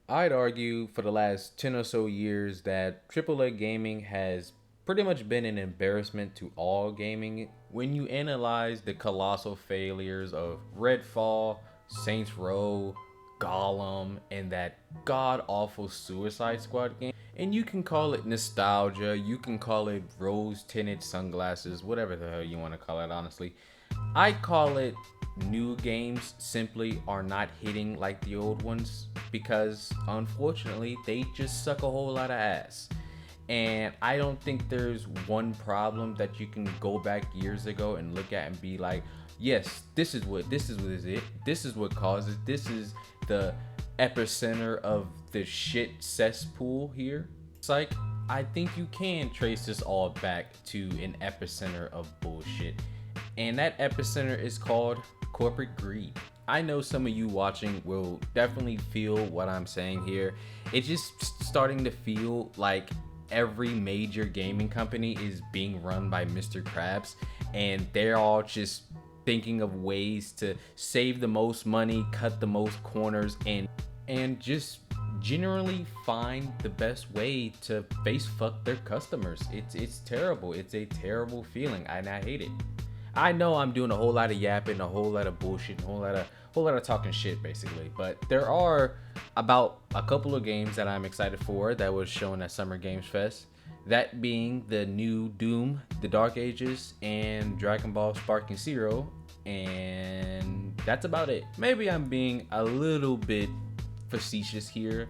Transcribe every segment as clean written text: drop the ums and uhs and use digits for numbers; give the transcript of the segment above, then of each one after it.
I'd argue for the last 10 or so years that AAA gaming has pretty much been an embarrassment to all gaming. When you analyze the colossal failures of Redfall, Saints Row, Gollum, and that god awful Suicide Squad game, and you can call it nostalgia, you can call it rose tinted sunglasses, whatever the hell you want to call it, honestly. I call it new games simply are not hitting like the old ones because unfortunately they just suck a whole lot of ass. And I don't think there's one problem that you can go back years ago and look at and be like, yes, this is it. This is what causes. This is the epicenter of the shit cesspool here. Psych, I think you can trace this all back to an epicenter of bullshit. And that epicenter is called corporate greed. I know some of you watching will definitely feel what I'm saying here. It's just starting to feel like every major gaming company is being run by Mr. Krabs, and they're all just thinking of ways to save the most money, cut the most corners, and just generally find the best way to face fuck their customers. It's terrible. It's a terrible feeling, and I hate it. I know I'm doing a whole lot of yapping, a whole lot of bullshit, a whole lot of talking shit basically. But there are about a couple of games that I'm excited for that was shown at Summer Games Fest. That being the new Doom, The Dark Ages, and Dragon Ball Sparking Zero. And that's about it. Maybe I'm being a little bit facetious here.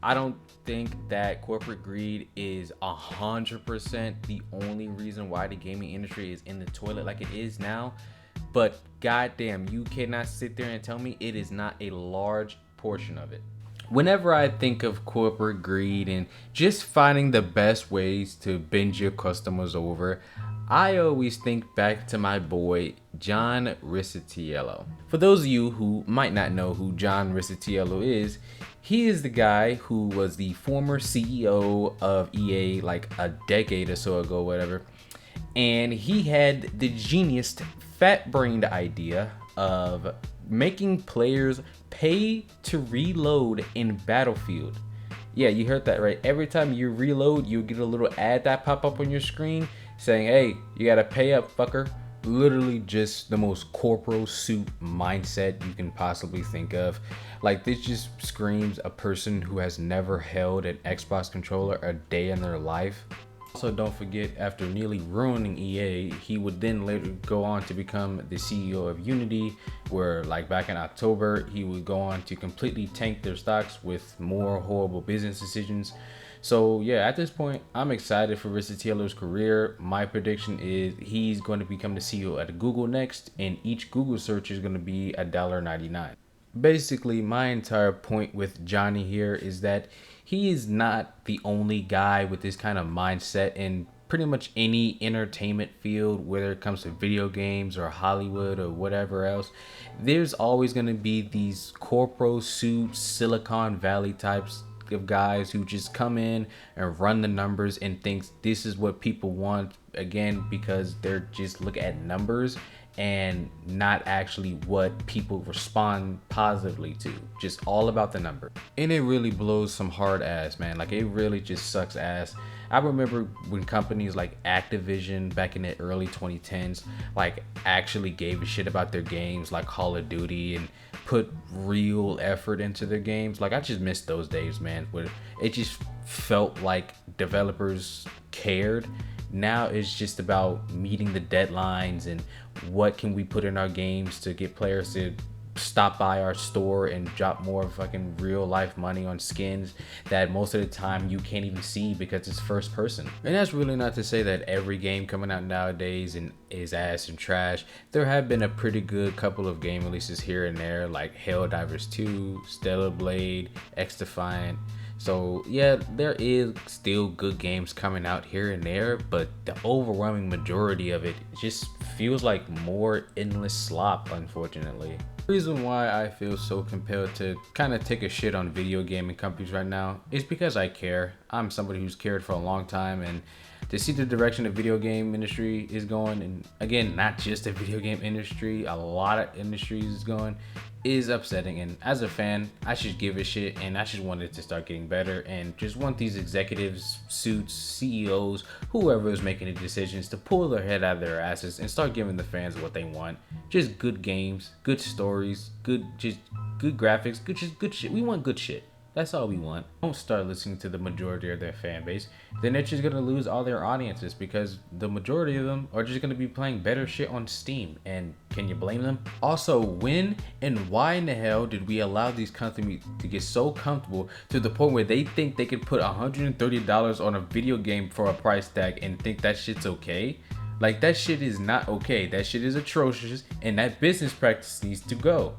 I don't think that corporate greed is 100% the only reason why the gaming industry is in the toilet like it is now. But goddamn, you cannot sit there and tell me it is not a large portion of it. Whenever I think of corporate greed and just finding the best ways to bend your customers over, I always think back to my boy John Riccitiello. For those of you who might not know who John Riccitiello is, he is the guy who was the former CEO of EA like a decade or so ago, whatever. And he had the genius, fat brained idea of making players pay to reload in Battlefield. Yeah, you heard that right. Every time you reload, you get a little ad that pop up on your screen saying, "Hey, you gotta pay up, fucker." Literally just the most corporal suit mindset you can possibly think of. Like, this just screams a person who has never held an Xbox controller a day in their life. Also, don't forget, after nearly ruining EA, he would then later go on to become the CEO of Unity, where, like back in October, he would go on to completely tank their stocks with more horrible business decisions. So yeah, at this point, I'm excited for Riccitiello's career. My prediction is he's going to become the CEO at Google next, and each Google search is going to be $1.99. Basically, my entire point with Johnny here is that he is not the only guy with this kind of mindset in pretty much any entertainment field, whether it comes to video games or Hollywood or whatever else. There's always going to be these corpo suit Silicon Valley types of guys who just come in and run the numbers and thinks this is what people want, again because they're just look at numbers and not actually what people respond positively to, just all about the number. And it really blows some hard ass, man. Like, it really just sucks ass. I remember when companies like Activision back in the early 2010s like actually gave a shit about their games like Call of Duty and put real effort into their games. Like, I just miss those days, man, where it just felt like developers cared. Now it's just about meeting the deadlines and what can we put in our games to get players to stop by our store and drop more fucking real life money on skins that most of the time you can't even see because it's first person. And that's really not to say that every game coming out nowadays and is ass and trash. There have been a pretty good couple of game releases here and there, like Helldivers 2, Stellar Blade, X Defiant. So yeah, there is still good games coming out here and there, but the overwhelming majority of it just feels like more endless slop, unfortunately. The reason why I feel so compelled to kind of take a shit on video gaming companies right now is because I care. I'm somebody who's cared for a long time, and to see the direction the video game industry is going, and again, not just the video game industry, a lot of industries is going, is upsetting. And as a fan, I should give a shit, and I just want it to start getting better, and just want these executives, suits, CEOs, whoever is making the decisions to pull their head out of their asses and start giving the fans what they want. Just good games, good stories, good graphics, good shit. We want good shit. That's all we want. Don't start listening to the majority of their fan base. Then they're just gonna lose all their audiences, because the majority of them are just gonna be playing better shit on Steam. And can you blame them? Also, when and why in the hell did we allow these companies to get so comfortable to the point where they think they could put $130 on a video game for a price tag and think that shit's okay? Like, that shit is not okay. That shit is atrocious, and that business practice needs to go.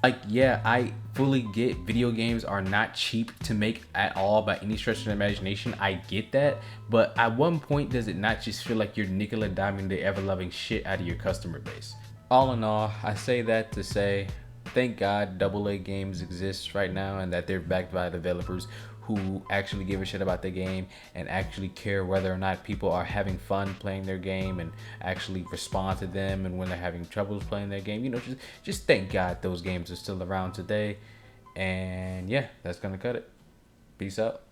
Like, yeah, I fully get video games are not cheap to make at all by any stretch of the imagination. I get that. But at one point, does it not just feel like you're nickel and diming the ever-loving shit out of your customer base? All in all, I say that to say, thank God AA games exist right now, and that they're backed by developers who actually give a shit about the game and actually care whether or not people are having fun playing their game and actually respond to them, and when they're having troubles playing their game. You know, just thank God those games are still around today. And yeah, that's gonna cut it. Peace out.